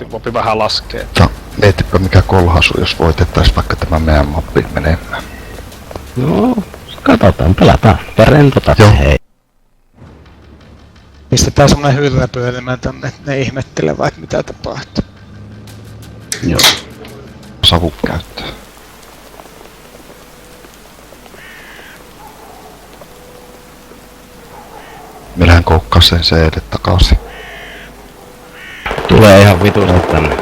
helpompi vähän laskee. Mietipä mikä kolhasu, jos voitettais vaikka tämä meidän mappi menemään. No, katsotaan, pelataan. Rentotaan hei. Pistetään semmonen hylrä pyörimään tonne, että ne ihmettelevät mitä tapahtuu. Joo. Savu käyttää. Meillähän koukkaa sen seedet takaisin. Tulee ihan vitusti tänne.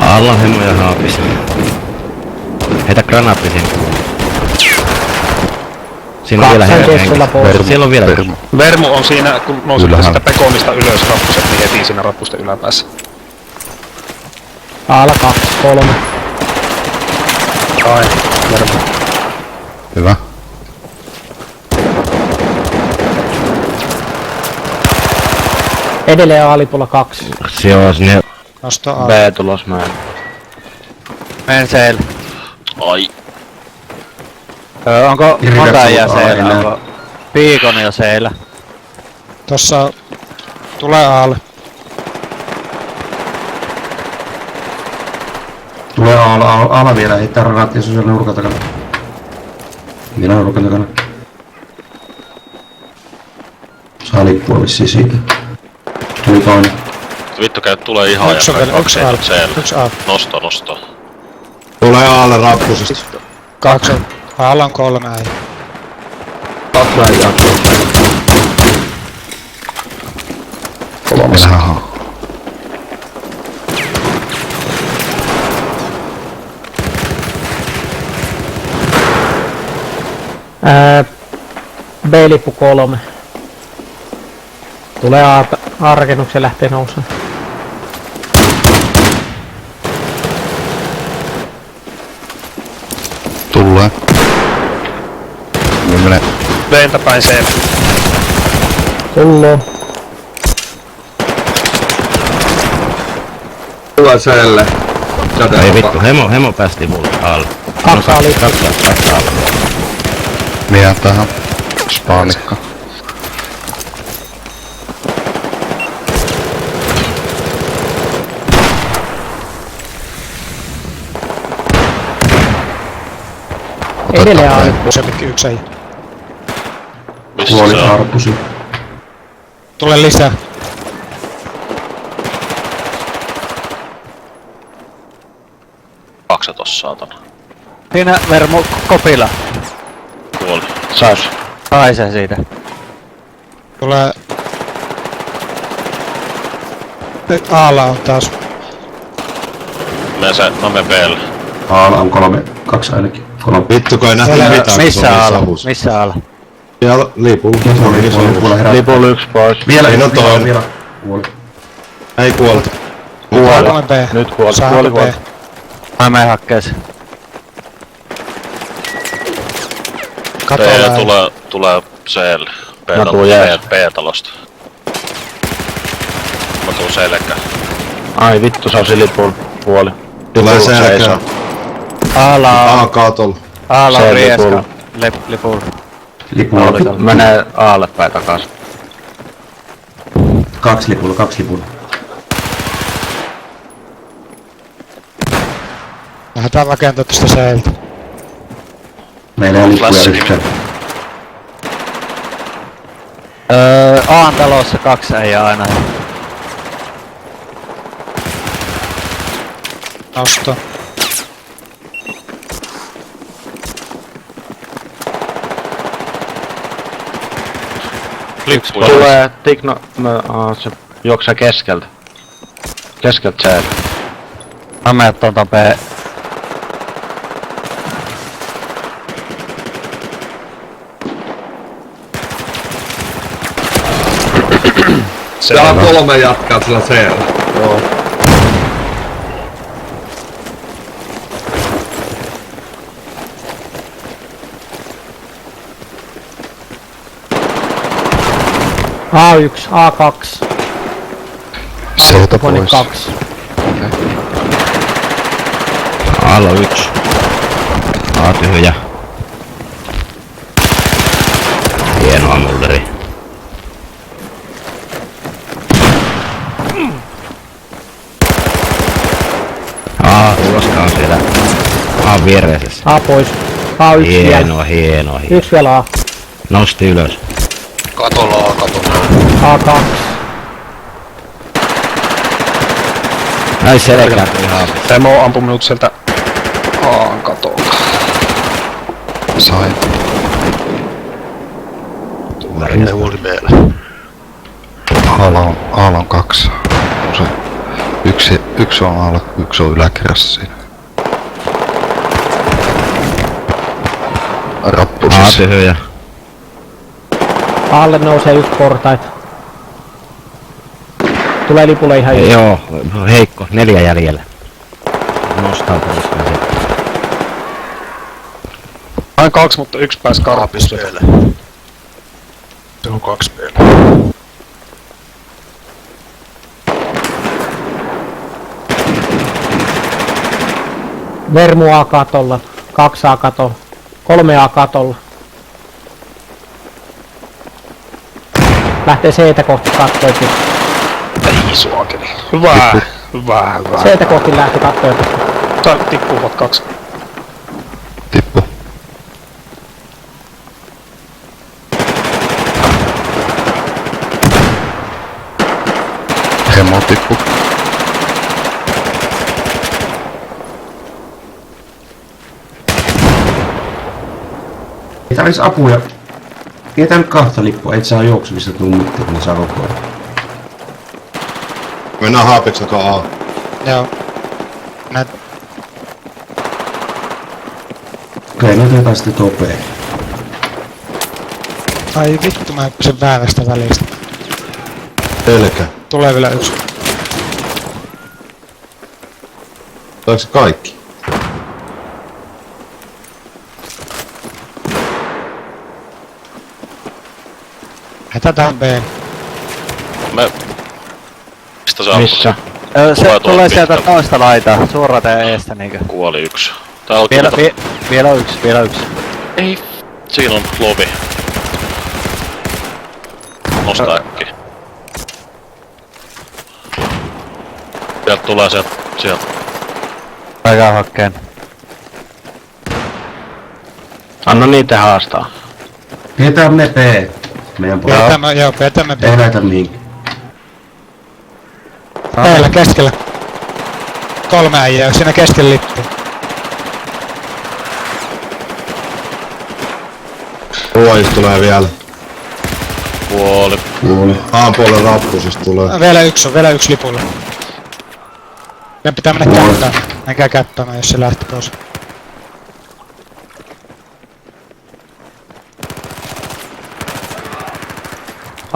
Alla hemoja haapis. Heitä granaatti sinne. Siinä on vielä henki. Siellä on vielä Vermu. Vermu on siinä, kun nousit sitä pekonista ylös rappuset, niin heti siinä rappusten yläpäässä. Aala 2, 3. Ai, Vermu. Hyvä. Edelleen aalipulla 2. Se on sinne Nosto A. B-tulos mä en. Menen seil. Ai. Onko monta äijää seillä? Onko Piikon jo seillä? Tossa tulee Aalle. Tulee ala vielä, ei tarvitse rattia siellä nurkan takana. Vielä nurkan takana. Saa lippua vissiin siitä. Tuli toinen. Vittu tulee ihan Yksi on vielä, yksi Aalle. Yksi Aalle. Nosto. Tulee aalle rappusista. 2. Aalla on 3 äijä. 2 äijää. Kolmas. B-lippu 3. Tulee A-rakennuksen lähtee nousemaan. Tulee. Menee. Veentä päin C. Tulloo. Tulee selle. Ei vittu, hemo päästi mulle alle. 2 A-lippu. 2 alle. Mie tähän. Spaanikka. Edelleen A-lippu. Se pitkin yksi äijä. Missä Kuoli se on? harpusi. Tule lisää. Paksa tossa saatana. Siinä Vermu kopila. Kuoli. Sai se siitä. Tulee... Aalla on taas. Mä menen B:lle. Aala on 3, 2 ainakin. 3. Vittu kai nähty mitään, kun se Missä oli ala? savus. Missä ala? Siellä lipulla. Lipulla 1 pois. Vielä, Siinä on toinen. vielä. Kuoli. Ei kuolta. Kolme B. Nyt kuoli. Saako B? Mä menen hakkeeseen. Katolla äijä. Tulee C:lle. Mä tuun jääs. B-talosta. Mä tuun selkä. Ai vittu, se on se lipulla puoli. Tulee selkää. Aala on. A-katolla. Aala Se on rieska. lipulla. Lipulla. Lipulla. Menee aalle päin takas. 2 lipulla, 2 lipulla. Lähdetään rakentaa tästä C:ltä. Meillä on lippuja Flashikin. yhtään. Aan talossa 2 äijää aina. Nosto. Lippuja. Tulee Tikno... se juoksee keskeltä. Keskeltä se. Mä menen tuota B. Siellä on 3 jatkaa sillä C-llä. Joo. A1, A2. Seeta Huone pois. 2. Aalla 1. A tyhjä. Hienoa mulleri. Ruoska on siellä. A viereisessä. A pois. A1 vielä. Hienoa, hienoa, hienoa. Yksi vielä A. Nosti ylös. Katolla, A2. Ai selkään tuli haapi. Temo ampui minut sieltä Aan katolta. Sain. Aalla on 2. Se yksi on alla, yksi on yläkerrassa siinä. A Rappusissa. tyhjä. Aalle nousee yksi portaita. Tulee lipulle ihan yksi. Joo, heikko. 4 jäljellä. Nostaa pois. Vain 2, mutta yksi pääsi karppuun. Se on 2 vielä. Vermu A katolla. 2 A katolla. 3 A katolla. Lähtee C-tä kohti kattoikin. Ei suakeli. Hyvä. Hyvä. C-tä kohti lähti kattoikin. Tippuvat 2. Tippu. Remo tippu. Ei tarvis apuja. Pidetään nyt 2 lippua, et saa juoksuvista tunnitteet, niin saa koko ajan. Mennään haapiksi A. Joo. Okei, no otetaan sitten tuo B. Ai vittu, mä hyppäsin väärästä välistä. Selkä. Tulee vielä yksi. Saiko se kaikki? Hetätään B. Mistä se ampui? Missä? Se Tulee tulee sieltä pitkältä. toista laitaa, suoraan teidän eestä niinkö. Kuoli yksi. Tää on Vielä, kyllä... vielä yksi, vielä yksi. Ei. Siinä on lobi. Nostaa äkkiä. Sieltä tulee sieltä. Aikaa hakkeen. Anna niitä haastaa. Pidetään me B. Meidän puolella. Pidetään B. Ei näitä mihin. Täällä keskellä. 3 äijää, siinä keskellä lippu. Ruois tulee vielä. Kuoli. Aan puolen rappusista tulee. Vielä yksi lipulla. Meidän pitää mennä käppään. Menkää käppäämään, jos se lähti pois.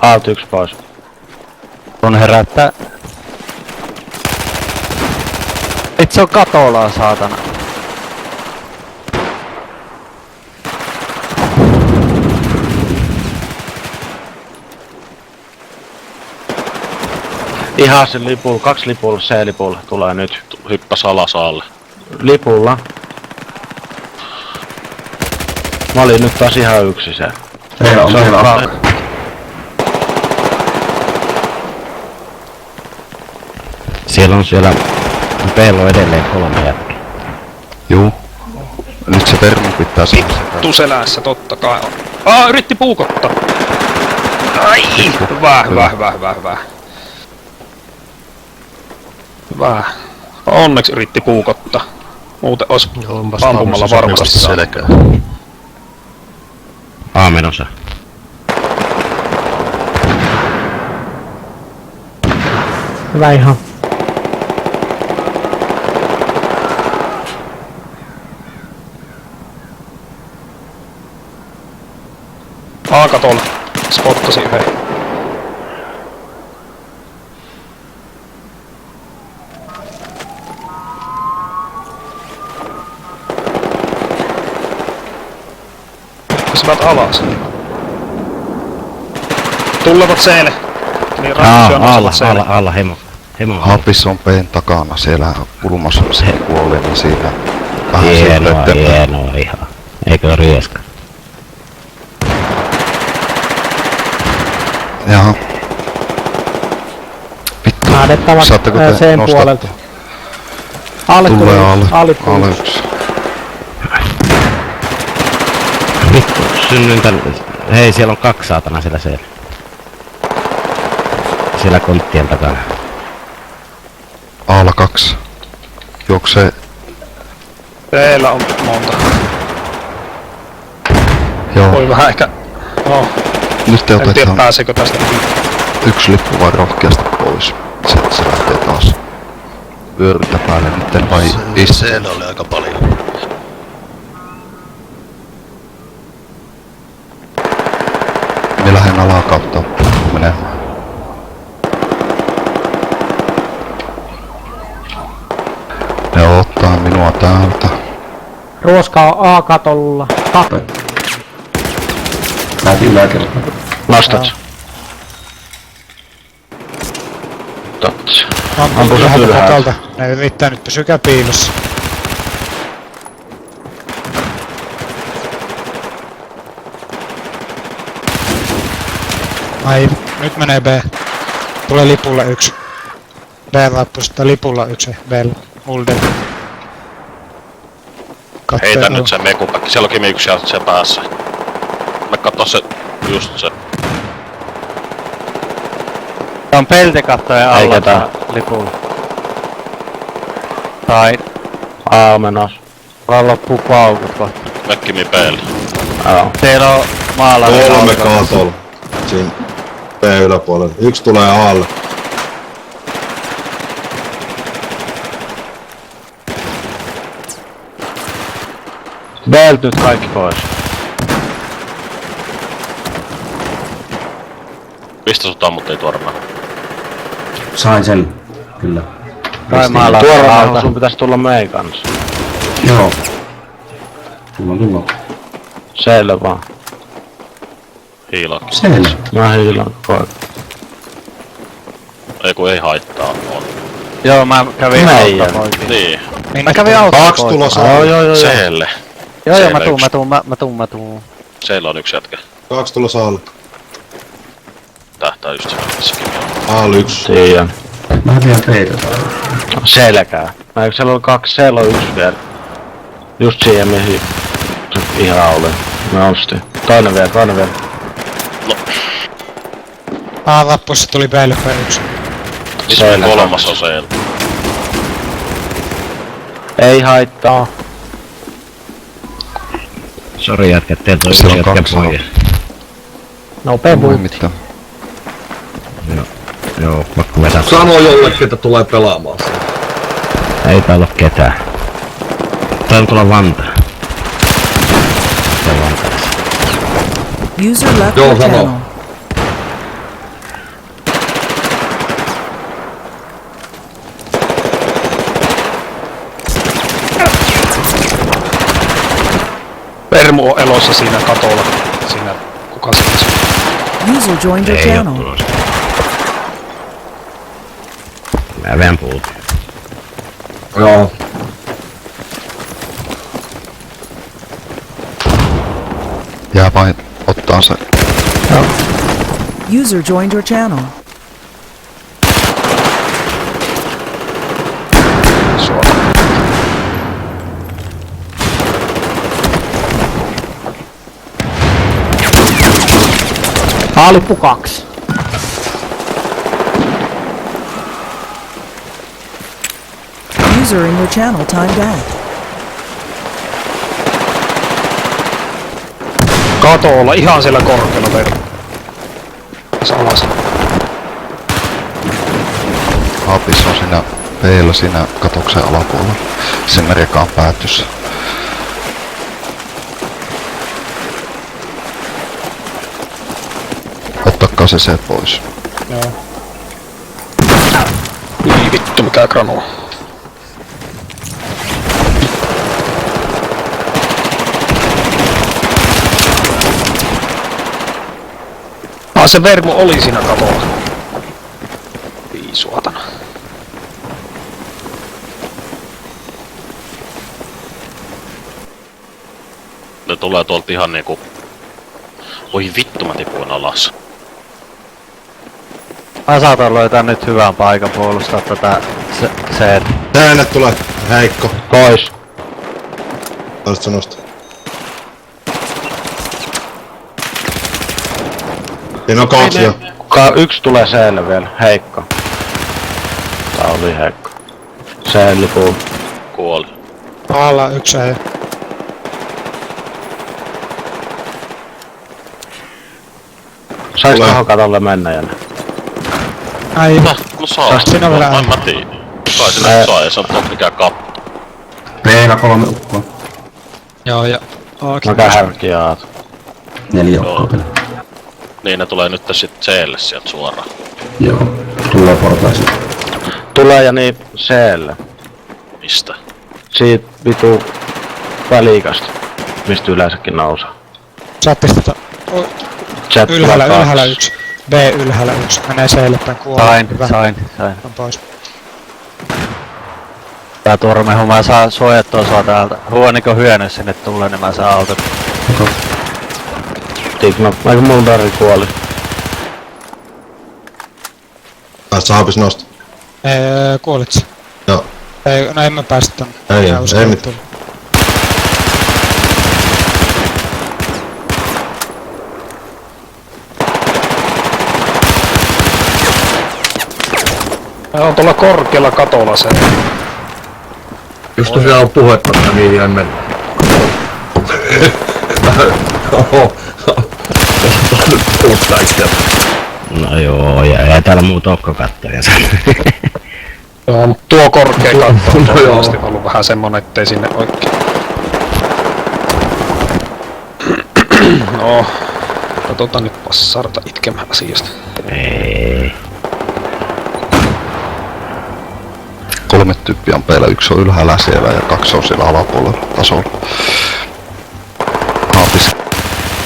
Aalto 1 pois. Kun herättää. Itse on katolaa, saatana. Ihan sen lipulla, 2 lipulla, C-lipulla tulee nyt. Hyppäs alas alle. Lipulla. Mä olin nyt taas ihan yksi se. Meillä on A. Siellä Peillä on edelleen 3 jätkiä. Juu. Nyt se Vermu pitää saada se. Vittu selässä, totta kai on. Yritti puukottaa. Ai! Hyvä. Hyvä. Onneksi yritti puukottaa. Muuten ois ampumalla varmasti selkää. A menossa. Hyvä ihan. A-katolla. Spottasi yhden. Pysyvät alas. Tulevat C-le. Niin Alla, hemo. Hapis on P:n takana siellä kulmassa, se kuoli, niin siinä vähän Hienoa ihan. Eikö rieska? Jaha. Vittu, Lähdettävät saatteko te sen nostaa? puolelta. Alle tuli, Tulee alle alle tuli. yksi. Vittu, synnyin tän... Hei, siellä on 2 saatana siellä. Siellä konttien takana. Aalla 2. Juoksee. Teillä on monta. Joo. Voi vähän ehkä... No, Nyt te en tiedä otetaan pääseekö tästä. yksi lippu vaan rohkeasti pois. Sitten se lähtee taas vyöryttä päälle nytten vai Siellä oli aika paljon. Me lähden alakautta menemään. Ne ottaa minua täältä. Ruoska on A-katolla. Päätin yläkertaan. Nostat. Totta. Ampuu se läheltä ylhäältä. takalta. Ne yrittää nyt pysykää piilossa. Ai, nyt menee B. Tulee lipulla 1. B-lappusta lipulla 1 B. Mulder. Heitä nyt se mekupakki, siellä on kimi yksi siellä päässä. Mä katso se, just se. Tää on peltikattojen alla. Ei ketään. tää lipulla. Tai... Menos. Mulla loppuu paukut kohta. Mekkimi päälle. Joo. Teillä on maalla... 3 katolla. Siinä P-yläpuolella. Yksi tulee alle. Belt nyt kaikki pois. Mistä sut ammut ei tuormaa? Sain sen, kyllä. Tai maalla Tuolla sun pitäis tulla meidän kanssa. Joo. Tulla. Selvä vaan. Hiilaa. Selvä. Mä hiilaan koko Ei kun ei haittaa, on. Joo, mä kävin Meidän. auttaa poikin. Niin, Mä kävin auttaa 2 poikin. tulos Joo, alle. joo, joo. Seelle. Joo, Siellä mä tuun. Siellä on yksi jätkä. 2 tulos alle. Tähtää just sinne. Alle 1. Tiedän. Mä häviän peitä. Selkää. Siellä on 2, siellä on 1 vielä. Just siihen mihin se ihan oli. Mä ostin. Toinen vielä. A-lappussa tuli päälle B1. Missä kolmas on siellä? Ei haittaa. Sori jätkät, teiltä on Siellä yksi on jätkä 2 pois. Nopea Ei buitti. mitään. Joo, pakko vetää. Sano jollekin, että tulee pelaamaan sen. Ei täällä oo ketään. Tää on tuolla Vantaa. Se on Vantaassa. User left Joo, your sano. channel. Vermu on elossa siinä katolla. Siinä, kuka se on? User joined your Ei oo channel. tulossa. Mä vähän puhut. Joo. Jää vain ottaa se. User joined your channel. A-lippu 2. User in your channel timed out. Katolla, ihan siellä korkealla vermu. Alas. Hapis on siinä P-llä siinä katoksen alapuolella. Sen rekaan päätyssä. Ottakaa se pois. Ii vittu, mikä granua. Se vermu oli siinä katolla. Ii suotana. Ne tulee tuolta ihan niinku... Voi vittu mä tipuin alas. Mä saatan löytää nyt hyvän paikan puolustaa tätä se Tänne tulee heikko. pois. Toista sanosta. Siinä on kaksi jo. Yksi tulee seelle vielä, heikko. Tää oli heikko. Se lipuu. Kuoli. Alla yksi ei. Sais Tulee. tohon katolle mennä Janne? Ai, No saa. Siinä on vielä Mä aina. tiedän. Kai se nyt saa, ei se on mikään kappa. P-llä 3 ukkoa. joo ja... Ookin. Mikä härki jaat? 4 ukkoa vielä. Niin ne tulee nyt sit C'lle sieltä suoraan. Joo, tulee portaisiin. Tulee ja niin seelle. Mistä? Siitä vitu välikästä. Mistä yleensäkin nousee. Saat pistää Jet ylhäällä, tulee ylhäällä kaksi. yksi. B ylhäällä yksi. Menee seille päin kuolee. Hyvä. sain. On pois. Tää turmehu, mä saan suojattua sua täältä. Huoniko hyöny sinne tulee, niin mä saan autot. Tigma, aika Muldari kuoli. Saapis nosta. Kuolit sä? Joo. Ei, no en mä päästä tonne. Ei, Mä uskon, ei että mitään. On tuolla korkealla katolla se. Just tosiaan on puhetta, että mihin en mennä. Oho. Tässä on nyt puhuttaa itseänsä. No joo, ja ei täällä muuta olekaan kattoja. Joo, mut tuo korkea katto on No joo. varmasti ollut vähän semmonen, ettei sinne oikein. No, katsotaan nyt passarta itkemään asiasta. Ei. 3 tyyppiä on peillä, 1 on ylhäällä siellä ja 2 on siellä alapuolella tasolla. Naapis.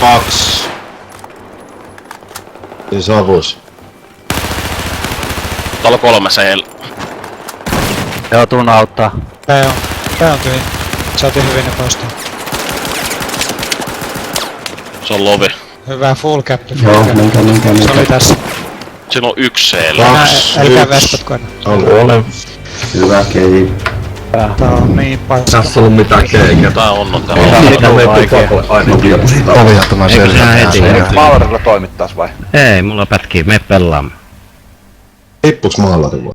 2. Niin savuis. Tuolla 3 C'llä. Joo, tuun auttaa. B on tyhjä. Saatiin hyvin ne poistaa. Se on lovi. Hyvä, full cap. Joo, minkä. Se oli tässä. Siinä on 1 C'llä. Älkää vespatko enää. On. Hyvä kei. Tää on niin paikka. Tässä on ollut mitään keikä. Tää on tää. Mitä me ei pakolle aina. Ovia tämä Eikö sä heti? selkeä. Maalarilla toimittais vai? Ei, mulla pätkii, me pelaamme. Tippuks maalari vai?